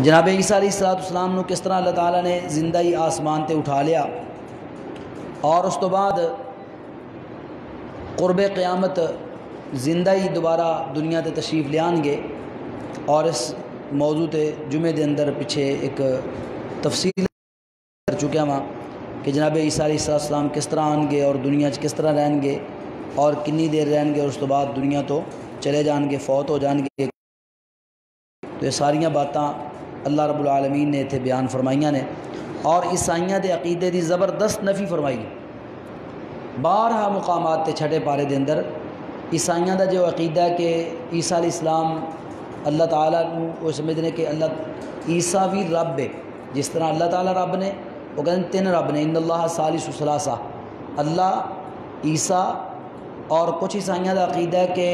جناب عیسیٰ علیہ السلام کس طرح اللہ تعالیٰ نے زندہ ہی آسمان تے اٹھا لیا اور اس تو بعد قرب قیامت زندہ ہی دوبارہ دنیا تے تشریف لے آن گے، اور اس موضوع تے جمعے دے اندر پیچھے ایک تفصیل کر چکے ہاں کہ جناب عیسیٰ علیہ السلام کس طرح آن گے اور دنیا کس طرح رہن گے اور کنی دیر رہن گے، اور اس تو بعد دنیا تو چلے جان گے، فوت ہو جان گے۔ تو یہ ساریاں باتاں اللہ رب العالمین نے اتنے بیان فرمائیاں نے، اور عیسائیاں دے عقیدے دی زبردست نفی فرمائی۔ بارہا مقامات تے چھٹے پارے دے اندر عیسائیاں دا جو عقیدہ ہے کہ عیسیٰ علیہ السلام اللہ تعالیٰ وہ سمجھنے کہ اللہ عیسیٰ بھی رب ہے، جس طرح اللہ تعالیٰ رب نے، وہ کہتے ہیں تین رب نے، ان اللہ ثالث ثلاثہ، اللہ، عیسیٰ، اور کچھ عیسائیاں دا عقیدہ ہے کہ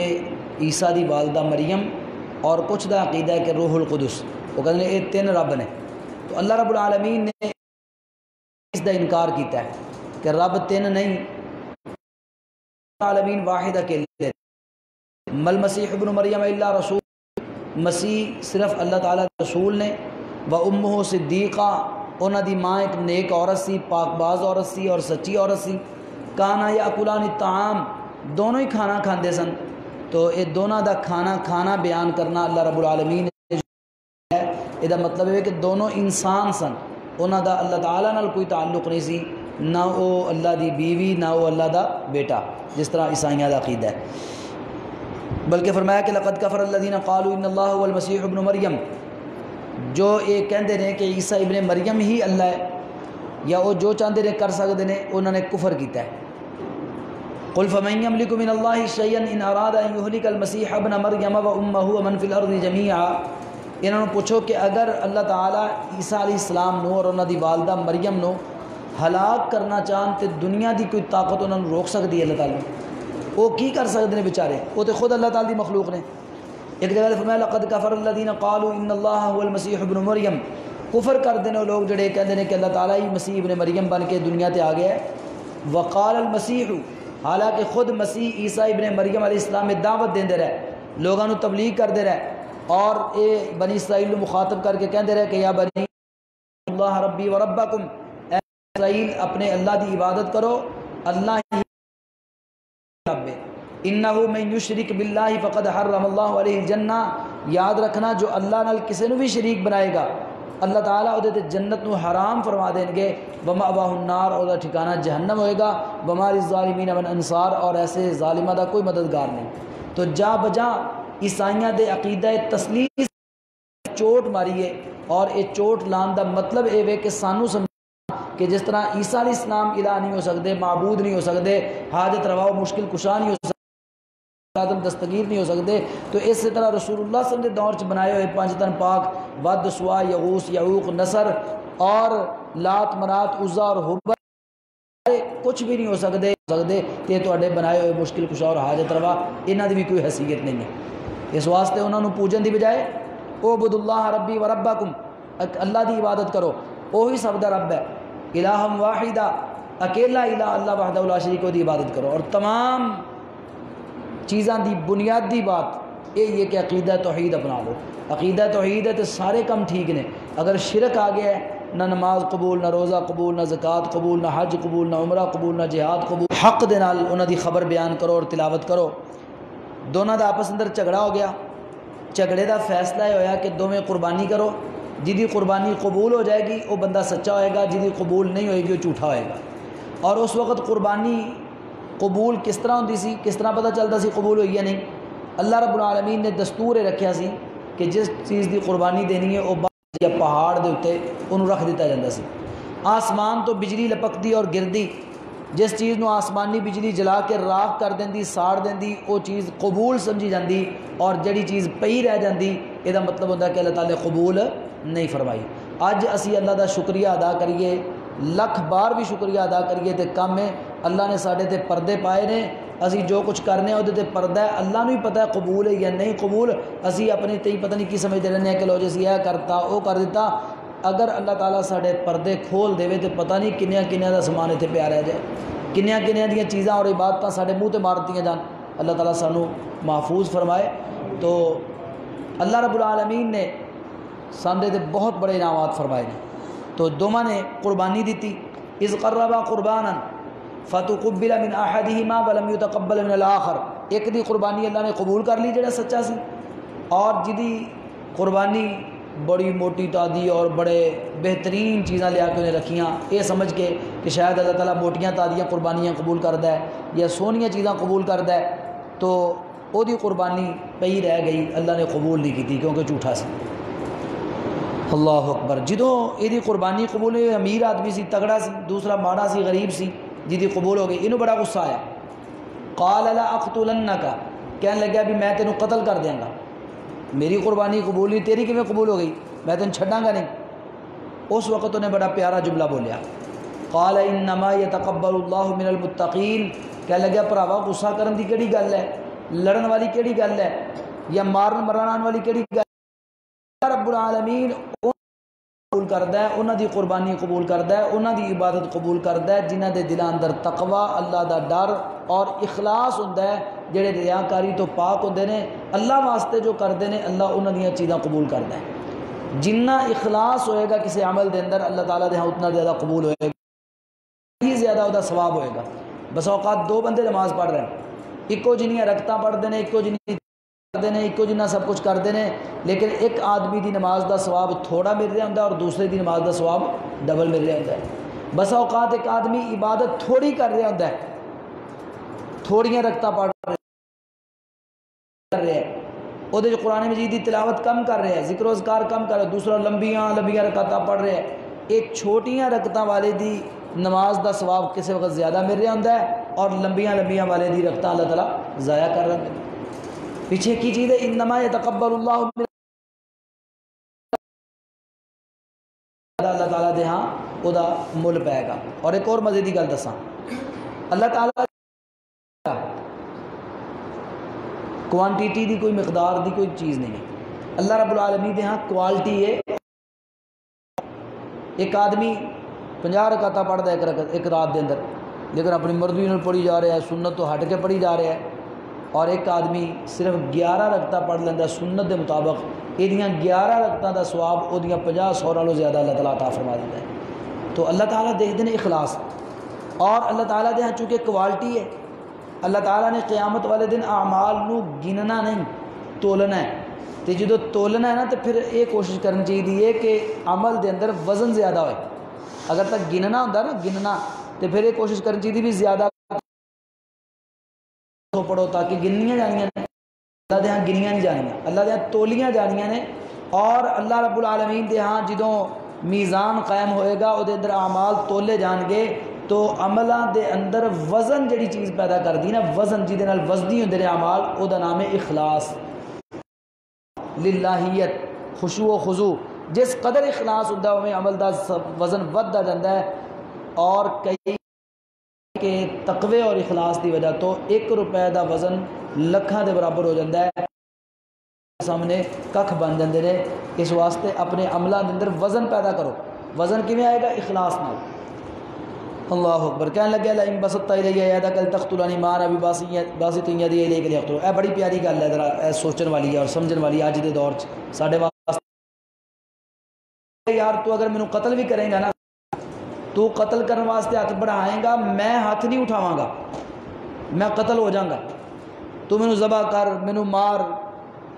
عیسیٰ دی والدہ مریم، اور کچھ دا عقیدہ ہے کہ روح القدس، وہ کہتے ہیں یہ تین رب نے۔ تو اللہ رب العالمین نے اس دا انکار کیتا ہے کہ رب تین نہیں، العالمین واحد اکیلے، مل مسیح ابن مریم الا رسول، مسیح صرف اللہ تعالیٰ کے رسول نے، و امہ صدیقہ، انہاں دی ماں ایک نیک عورت سی، پاک باز عورت سی اور سچی عورت سی، کانا یاکلان الطعام، دونوں ہی کھانا کھاندے سن۔ تو یہ دونوں دا کھانا بیان کرنا اللہ رب العالمین نے ہے، یہ مطلب ہے کہ دونوں انسان سن، انہاں دا اللہ تعالیٰ نال کوئی تعلق نہیں سی، نہ وہ اللہ دی بیوی نہ وہ اللہ دا بیٹا، جس طرح عیسائیاں دا عقیدہ ہے۔ بلکہ فرمایا کہ لقد کفر الذین قالوا ان اللہ هو المسیح ابن مریم، جو یہ کہندے نے کہ عیسیٰ ابن مریم ہی اللہ ہے، یا وہ جو چاہتے نے کر سکتے ہیں، انہوں نے کفر کیتا ہے۔ قل فمن یملک من اللہ شیئا ان اراد ان یہلک المسیح ابن مریم و امہ ومن فی الارض جمیعا، انہوں نے پوچھو کہ اگر اللہ تعالیٰ عیسیٰ علیہ السلام نو اور انہوں دی والدہ مریم نو ہلاک کرنا چاہن تو دنیا دی کوئی طاقت انہوں نے روک سکتی ہے؟ اللہ تعالیٰ وہ کی کر سکتے ہیں بیچارے، وہ تو خود اللہ تعالیٰ دی مخلوق نے۔ ایک جگہ فرمایا لقد کفر الذین قالوا ان اللہ هو المسیح ابن مریم، کفر کر دینے لوگ جڑے کہتے ہیں کہ اللہ تعالیٰ ہی مسیح ابن مریم بن کے دنیا تے آ گیا ہے۔ وقال المسیح، حالانکہ خود مسیح عیسیٰ ابن مریم علیہ السلام میں دعوت دیندے رہے، لوگوں نے تبلیغ کردے رہے، اور اے بنی اسرائیل مخاطب کر کے کہندے رہے کہ یا بنی اللہ ربی و ربکم، اے اسرائیل اپنے اللہ دی عبادت کرو، اللہ ہی رب ہے۔ انہو من یشرک باللہ فقد حرم اللہ علیہ الجنہ، یاد رکھنا جو اللہ نال کسی نے بھی شریک بنائے گا اللہ تعالیٰ وہ جنت نو حرام فرما دیں گے، ومأواہ النار، اور ٹھکانہ جہنم ہوئے گا، وما للظالمین من انصار، اور ایسے ظالمہ دا کوئی مددگار نہیں۔ تو جا بجا عیسائیاں دے عقیدہ تسلیث چوٹ ماری ہے، اور یہ چوٹ لان دا مطلب یہ ہے کہ سانو سمجھنا کہ جس طرح عیسیٰ علیہ السلام الہ نہیں ہو سکتے، معبود نہیں ہو سکتے، حاجت روا و مشکل کشا نہیں ہو سکتے، آدم دستگیر نہیں ہو سکتے، تو اس طرح رسول اللہ صلی اللہ علیہ وسلم کے دور چ بنائے ہوئے پانچ تن پاک ود، سوا، یغوث، یعوق، نصر اور لات، منات، عزا اور حبل کچھ بھی نہیں ہو سکتے تے تواڈے بنائے ہوئے مشکل کشا اور حاجت روا انہاں دی بھی کوئی حیثیت نہیں ہے۔ اس واسطے انہاں نو پوجن دی بجائے اعبدوا اللہ ربی و ربکم، اللہ دی عبادت کرو، وہی سب دا رب ہے، الہ واحدہ، اکیلا الہ اللہ وحدہ لا شریک دی عبادت کرو۔ اور تمام چیزاں دی بنیادی بات یہ کہ عقیدہ توحید اپنا لو، عقیدہ توحید ہے تو سارے کم ٹھیک نے۔ اگر شرک آ گیا ہے، نہ نماز قبول، نہ روزہ قبول، نہ زکوٰۃ قبول، نہ حج قبول، نہ عمرہ قبول، نہ جہاد قبول۔ حق دے نال انہاں دی خبر بیان کرو اور تلاوت کرو۔ دونوں دا آپس اندر جھگڑا ہو گیا، جھگڑے دا فیصلہ یہ ہویا کہ دوویں قربانی کرو، جدی قربانی قبول ہو جائے گی وہ بندہ سچا ہوئے گا، جدی قبول نہیں ہوئے گی وہ جھوٹا ہوئے گا۔ اور اس وقت قربانی قبول کس طرح ہوندی سی، کس طرح پتہ چلتا سی قبول ہوئی ہے نہیں؟ اللہ رب العالمین نے دستور رکھیا سی کہ جس چیز دی قربانی دینی ہے وہ یا پہاڑ دے اوتے انہوں رکھ دیتا جاتا سی۔ آسمان تو بجلی لپکتی اور گردی، جس چیز نو آسمانی بجلی جلا کے راکھ کر دیندی، ساڑ دیندی، وہ چیز قبول سمجھی جاندی، اور جڑی چیز پئی رہ جاندی یہ دا مطلب ہوتا ہے کہ اللہ تعالیٰ قبول نہیں فرمائی۔ اج اسی اللہ دا شکریہ ادا کریے، لکھ بار بھی شکریہ ادا کریے تے کم ہے۔ اللہ نے ساڈے تے پردے پائے نے، اسی جو کچھ کرنے وہ تے پردہ ہے، اللہ نو ہی پتہ ہے قبول ہے یا نہیں قبول۔ اسی اپنے تے ہی پتہ نہیں کی سمجھتے رہنے ہیں کہ لو جی اسی یہ کرتا وہ کر دیتا۔ اگر اللہ تعالیٰ ساڈے پردے کھول دے تو پتہ نہیں کنیاں دا سامان اتنے پیا رہ جائے، کنیاں دیاں چیزاں اور عبادتاں ساڈے منہ تے مارتیاں جان۔ اللہ تعالیٰ سانو محفوظ فرمائے۔ تو اللہ رب العالمین نے سامنے دے بہت بڑے انعامات فرمائے نے. تو دونوں نے قربانی دیتی. اذ قربا قربانا فتقبل من احدهما ولم يتقبل من الاخر. ایک دی قربانی اللہ نے قبول کر لی جڑا سچا سی, اور جدی قربانی بڑی موٹی تادی اور بڑے بہترین چیزاں لیا کے انہیں رکھیاں یہ سمجھ کے کہ شاید اللہ تعالیٰ موٹیاں تادیاں قربانیاں قبول کردا ہے یا سونیاں چیزاں قبول کردا ہے, تو وہ دی قربانی پئی رہ گئی, اللہ نے قبول نہیں کی کیونکہ جھوٹا سی. اللہ اکبر. جدوں یہ قربانی قبول ہوئی, امیر آدمی سی, تگڑا سی, دوسرا ماڑا سی, غریب سی, جدی قبول ہو گئی, انہوں بڑا غصہ آیا. قال لا اقتلنک, کہنے لگا بھی میں تینوں قتل کر دیاں گا, میری قربانی قبول نہیں, تیری کیویں قبول ہو گئی, میں تینوں چھڈاں گا نہیں. اس وقت انہیں بڑا پیارا جملہ بولیا, قال انما یتقبل اللہ من المتقین. کہنے لگا بھراوا غصہ کرن دی کیڑی گل ہے, لڑن والی کیڑی گل ہے, یا مارن مران والی کیڑی گل ہے. رب العالمین قبول کردا ہے, انہاں دی قربانی قبول کردا ہے, انہاں دی عبادت قبول کردا ہے جنہاں دے دلاں اندر تقوی, اللہ دا ڈر اور اخلاص ہوندا ہے, جڑے ریاکاری تو پاک ہوندے نے, اللہ واسطے جو کردے نے اللہ انہاں دیاں چیزاں قبول کردا ہے. جنہ اخلاص ہوئے گا کسی عمل دے اندر اللہ تعالیٰ دے ہاں اتنا زیادہ قبول ہوئے گا, ہی زیادہ وہ ثواب ہوئے گا. بس اوقات دو بندے نماز پڑھ رہے ہیں, ایکو جنیاں رکعتاں پڑھتے ہیں, ایکو جنی کرتے ہیں, ایکو جنہ سب کچھ کرتے ہیں, لیکن ایک آدمی دی نماز دا ثواب تھوڑا مل رہا ہوتا ہے اور دوسرے دی نماز دا ثواب ڈبل مل رہا ہوتا ہے. بس اوقات ایک آدمی عبادت تھوڑی کر رہا ہوتا ہے, تھوڑیاں رکعتاں پڑھ رہے ہیں, وہ قرآن مجید کی تلاوت کم کر رہے ہیں, ذکر و اذکار کم کر رہے ہیں, دوسرا لمبیاں رکعتاں پڑھ رہے ہیں. ایک چھوٹیاں رکعتاں والے دی نماز دا ثواب کسی وقت زیادہ مل رہا ہوتا ہے, اور لمبیاں والے دی رکعتاں اللہ تعالیٰ ضائع کر رہے ہیں. پیچھے کی چیز ہے, انما یتقبل اللہ من, اللہ تعالیٰ دے ہاں او دا مل پائے گا. اور ایک اور مزے دی گل دساں, اللہ تعالیٰ کوانٹیٹی دی کوئی مقدار دی کوئی چیز نہیں ہے, اللہ رب العالمین دے ہاں کوالٹی ہے. ایک آدمی 50 رکعتاں پڑھتا ہے ایک رات دے اندر, لیکن اپنی مرضی نال پڑھی جا رہا ہے, سنت تو ہٹ کے پڑھی جا رہا ہے. اور ایک آدمی صرف 11 رکعتاں پڑھ لینا سنت دے مطابق, یہ 11 رکعتاں دا ثواب وہ 50-100 نالوں زیادہ اللہ تعالیٰ عطا فرما دیتا ہے. تو اللہ تعالیٰ دیکھتے ہیں اخلاص, اور اللہ تعالیٰ دے ہاں چونکہ کوالٹی ہے, اللہ تعالیٰ نے قیامت والے دن اعمال نو گننا نہیں تولنا ہے. تو جدو تولنا ہے نا تو پھر یہ کوشش کرنی چاہیے کہ عمل دے اندر وزن زیادہ ہوئے. اگر تک گننا ہوتا نا گننا, تو پھر یہ کوشش کرنی چاہیے بھی زیادہ پڑھو تاکہ گنیاں جانیاں نے, اللہ دے ہاں گنیاں نہیں جانیاں, اللہ دے ہاں تولیاں جانیاں نے. اور اللہ رب العالمین دے ہاں جدوں میزان قائم ہوئے گا وہ دے اندر اعمال تولے جان گے, تو عملاں دے اندر وزن جڑی چیز پیدا کر دی نا, وزن جہدے نال وزنی ہوندے نے اعمال, او دا نام ہے اخلاص, للہیت, خشوع و خضوع. جس قدر اخلاص ہوندا ہے عمل دا وزن ودتا جاندا ہے. اور کئی کہ تقوی اور اخلاص دی وجہ تو 1 روپے دا وزن لکھاں دے برابر ہو جاندا ہے, سامنے ککھ بن جاندے نے. اس واسطے اپنے عملاں دے اندر وزن پیدا کرو. وزن کیویں آئے گا؟ اخلاص نال. اللہ اکبر. کہنے لگے لئن بسطت الی یدک لتقتلنی ما انا بباسط یدی الیک لیقتل. اے بڑی پیاری گل ہے, ذرا سوچن والی ہے اور سمجھن والی اج دے دور چ ساڈے واسطے. یار تو اگر مینوں قتل بھی کرے گا نا, تو قتل کرنے واسطے ہاتھ بڑھائیں گا, میں ہاتھ نہیں اٹھاواں گا, میں قتل ہو جاؤں گا. تو مینوں ذبح کر, مینوں مار,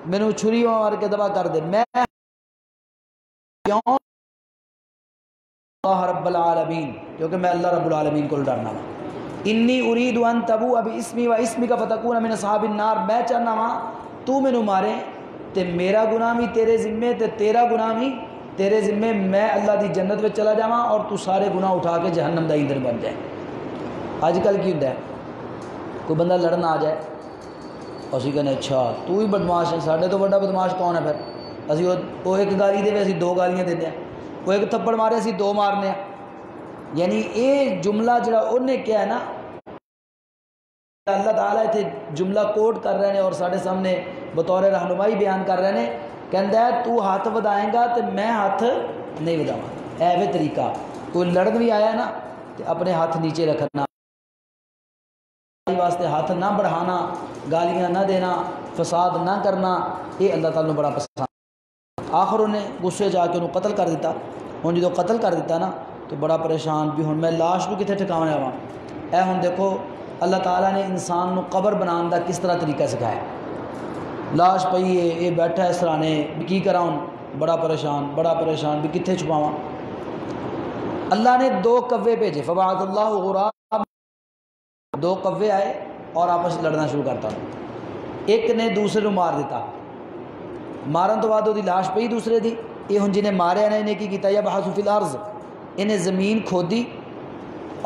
مینوں چھری مار کے ذبح کر دے, میں کیوں؟ اللہ رب العالمین, کیونکہ میں اللہ رب العالمین کو ڈرنا وا. انی ارید ان تبوء باسمی و اسمک فتکون من اصحاب النار. میں چاہنا وا تو مینوں مارے تے میرا گناہ بھی تیرے ذمے تے تیرا گناہ بھی تیرے ذمے, میں اللہ دی جنت میں چلا جاواں اور تو سارے گناہ اٹھا کے جہنم دا ایندھن بن جائے. اج کل کی ہوندا ہے, کوئی بندہ لڑن آ جائے, اسی کہنے اچھا تو ہی بدماش ہے, ساڈے تو بڑا بدماش کون ہے؟ پھر اسی وہ ایک گالی دے اسی 2 گالیاں دیندے ہیں, وہ ایک تھپڑ مارے اسی 2 مارنے ہیں. یعنی یہ جملہ جڑا انہیں کیا ہے نا, اللہ تعالیٰ اتنے جملہ کوٹ کر رہے ہیں اور سارے سامنے بطور رہنمائی بیان کر رہے ہیں. کہندا ہے تو ہاتھ ودائیں گا تو میں ہاتھ نہیں وداواں. ایویں طریقہ کوئی لڑن بھی آیا نا تو اپنے ہاتھ نیچے رکھنا, واسطے ہاتھ نہ بڑھانا, گالیاں نہ دینا, فساد نہ کرنا, یہ اللہ تعالیٰ نے بڑا پسند. آخر انہیں غصے جا کے انہوں قتل کر دیتا. ہوں جدو قتل کر دیتا نا تو بڑا پریشان بھی ہوں میں لاش کو کتنے ٹھکانے آواں. اے ہوں دیکھو اللہ تعالیٰ نے انسان نو قبر بنان دا کس طرح طریقہ سکھایا. لاش پئی ہے یہ بیٹھا اس طرح نے بھی کی کراں بڑا پریشان بھی کتنے چھپاواں. اللہ نے 2 کوے بھیجے فبعث اللہ غراب 2 کوے آئے اور آپس لڑنا شروع کرتا. ایک نے دوسرے کو مار دیتا. مارن تو بعد وہ لاش پئی دوسرے دی. یہ ہوں جنہیں ماریا نے انہیں کی کیتا یبحث فی الارض انہیں زمین کھودی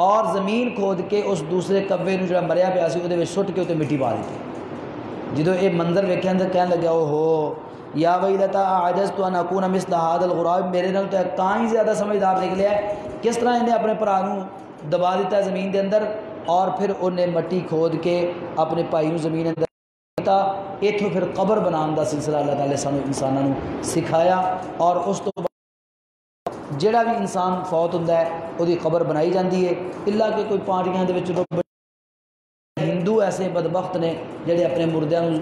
اور زمین کھود کے اس دوسرے کوے نو جڑا مریا پیا سی وہ سٹ کے اتنے مٹی پا دیتی. جدو یہ منظر ویکھیا تو کہنے لگا او ہو یا ویلتا عجزت ان اکون مثل هذا الغراب میرے نال تو کائیں ہی زیادہ سمجھدار نکلیا ہے. کس طرح انہیں اپنے بھرا نو دبا دیتا زمین دے اندر اور پھر انہیں مٹی کھود کے اپنے بھائی نو زمین اندر دیتا. اتوں پھر قبر بنان دا سلسلہ اللہ تعالی سانو انساناں نو سکھایا. اور اس تو جڑا بھی انسان فوت ہوندا ہے وہی قبر بنائی جاتی ہے. الا کہ کوئی پارٹیاں دے وچ ہندو ایسے بدبخت نے جڑے اپنے مردیاں نو